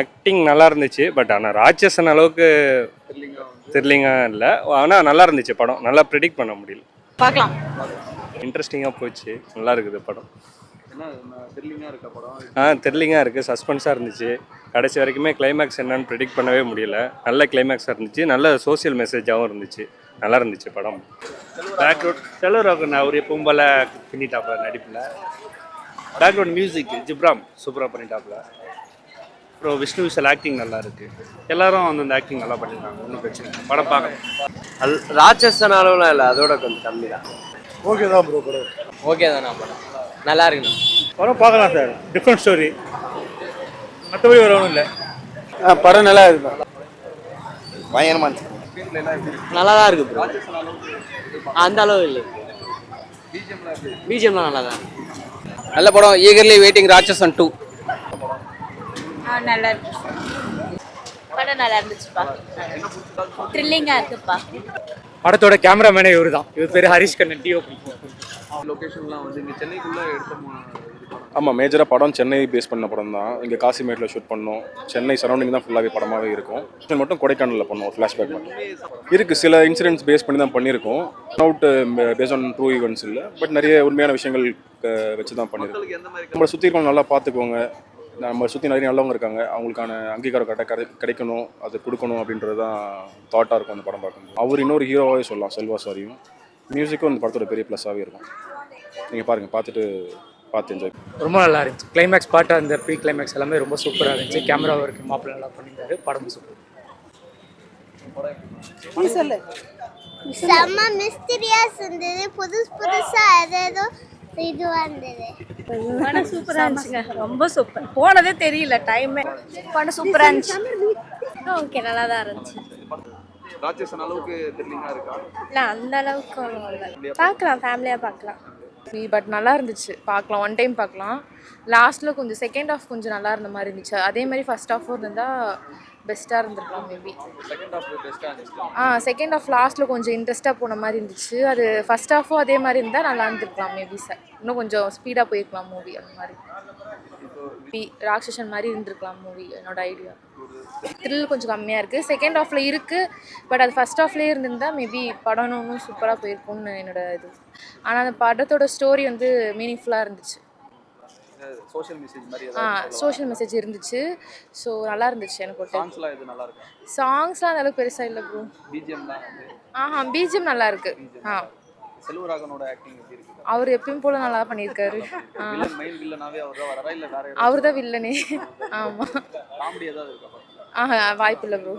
Acting நல்லா இருந்துச்சு. But ஆனால் ராட்சசன் அளவுக்கு த்ரில்லிங்காக இல்லை. ஆனால் நல்லா இருந்துச்சு படம். நல்லா ப்ரிடிக்ட் பண்ண முடியல. பார்க்கலாம். இன்ட்ரெஸ்டிங்காக போச்சு. நல்லா இருக்குது படம். த்ரில்லிங்காக இருக்க படம். த்ரில்லிங்காக இருக்குது. சஸ்பென்ஸாக இருந்துச்சு. கடைசி வரைக்குமே கிளைமேக்ஸ் என்னன்னு ப்ரிடிக்ட் பண்ணவே முடியல. நல்ல கிளைமேக்ஸாக இருந்துச்சு. நல்ல சோசியல் மெசேஜாகவும் இருந்துச்சு. நல்லா இருந்துச்சு படம். பேக்ரவுண்ட் செல்வராகவன் அவர் எப்பவும் போல பண்ணிட்டாப்ல நடிப்பில். பேக்ரவுண்ட் மியூசிக் ஜிப்ராம் சூப்பராக பண்ணிட்டாப்ல. அப்புறம் விஷ்ணு விஷால் ஆக்டிங் நல்லா இருக்கு. எல்லாரும் அந்த ஆக்டிங் நல்லா பண்ணியிருக்காங்க. ஒன்றும் பிரச்சனை இல்லை. படம் பார்க்கலாம். ராட்சசன் அளவுலாம் இல்லை, அதோட கொஞ்சம் கம்மி தான். ஓகே தான் ப்ரோ படம். ஓகே தானே படம், நல்லா இருக்குண்ணா. படம் பார்க்கலாம் சார். டிஃப்ரெண்ட் ஸ்டோரி, மற்றபடி வர ஒன்றும் இல்லை. படம் நல்லா இருக்கு. பயங்கரமா இருந்துச்சு. நல்லா தான் இருக்கு ப்ரோ. அந்த அளவு இல்லை. பிஜிஎம்லாம் நல்லா தான். நல்ல படம். ஈகர்லி வெயிட்டிங் ராட்சசன் 2. நல்லா இருக்கு. படம் நல்லா இருந்துச்சுப்பா. த்ரில்லிங்காக இருக்குப்பா. படத்தோட கேமராமேனே இவர் தான். இவர் பேர் ஹரிஷ் கண்ணன். டிஓபி. லொகேஷன்லாம் வந்து இங்கே சென்னைக்குள்ளே எடுத்த. ஆமாம், மேஜராக படம் சென்னை பேஸ் பண்ண படம் தான். இங்கே காசிமேட்டில் ஷூட் பண்ணோம். சென்னை சரௌண்டிங் தான் ஃபுல்லாகவே படமாகவே இருக்கும். மட்டும் கொடைக்கானலில் பண்ணோம். ஃப்ளாஷ்பேக் மட்டும் இருக்குது. சில இன்சிடென்ட்ஸ் பேஸ் பண்ணி தான் பண்ணியிருக்கோம். அவுட் பேஸ் ஆன் ட்ரூ ஈவெண்ட்ஸ் இல்லை, பட் நிறைய உண்மையான விஷயங்கள் வச்சு தான் பண்ணியிருக்கோம். நம்மளை சுற்றி இருக்கவங்க நல்லா பார்த்துக்கோங்க. நம்ம சுற்றி நிறைய நல்லவங்க இருக்காங்க. அவங்களுக்கான அங்கீகாரம் கிடைக்கணும், அது கொடுக்கணும் அப்படின்றது தான் தாட்டாக இருக்கும் அந்த படம் பார்க்கணும். அவர் இன்னொரு ஹீரோவாகவே சொல்லலாம், செல்வா சாரியும். மியூசிக்கும் அந்த படத்தோட பெரிய ப்ளஸ்ஸாகவே இருக்கும். நீங்கள் பாருங்கள், பார்த்து என்ஜாய். ரொம்ப நல்லா இருந்துச்சு. கிளைமேக்ஸ் பாட்டு, அந்த ப்ரீ கிளைமேக்ஸ் எல்லாமே ரொம்ப சூப்பராக இருந்துச்சு. கேமரா ஒர்க் மாப்பிள்ள நல்லா பண்ணியிருந்தாரு. படம் சூப்பர். செம்ம மிஸ்டீரியஸ் இருந்தது. புதுசா ஏதோ இதுவாக இருந்தது. படம் சூப்பராக இருந்துச்சுங்க. ரொம்ப சூப்பர். போனதே தெரியல டைமே. படம் சூப்பராக இருந்துச்சு. ஓகே, நல்லா தான் இருந்துச்சு. ராட்சசன் அளவுக்கு த்ரில்லிங்காக இருக்கா? இல்லை, அந்த அளவுக்கு இல்லை. பார்க்கலாம், ஃபேமிலியாக பார்க்கலாம். பட் நல்லா இருந்துச்சு. பார்க்கலாம், ஒன் டைம் பார்க்கலாம். லாஸ்ட்டில் கொஞ்சம் செகண்ட் ஹாஃப் கொஞ்சம் நல்லா இருந்த மாதிரி இருந்துச்சு. அதே மாதிரி ஃபர்ஸ்ட் ஹாஃபும் இருந்தால் பெஸ்ட்டாக இருந்திருக்கலாம் மேபி. செகண்ட் ஹாஃப் லாஸ்ட்டில் கொஞ்சம் இன்ட்ரெஸ்ட்டாக போன மாதிரி இருந்துச்சு. அது ஃபர்ஸ்ட் ஹாஃபும் அதே மாதிரி இருந்தால் நல்லா இருந்திருக்கலாம் மேபி சார். இன்னும் கொஞ்சம் ஸ்பீடாக போயிருக்கலாம் மூவி. அந்த மாதிரி ராட்சசன் மாதிரி இருந்திருக்கலாம் மூவி. என்னோட ஐடியா. த்ரில் கொஞ்சம் கம்மியாக இருக்குது. செகண்ட் ஹாஃபில் இருக்குது, பட் அது ஃபர்ஸ்ட் ஹாஃப்லேயே இருந்திருந்தால் மேபி படம் இன்னும் சூப்பராக போயிருக்கும்னு என்னோட இது. ஆனால் அந்த படத்தோட ஸ்டோரி வந்து மீனிங்ஃபுல்லாக இருந்துச்சு. சோஷியல் மெசேஜ் இருந்துச்சு. ஸோ நல்லா இருந்துச்சு. எனக்கு சாங்ஸ்லாம் அந்த அளவுக்கு பெருசாக இல்லை ப்ரோ. பிஜிஎம் நல்லா இருக்கு. அவர் எப்பயும் போல நல்லா பண்ணியிருக்காரு. அவர் தான் வில்லனே. ஆமாம். வாய்ப்பு இல்லை ப்ரோ.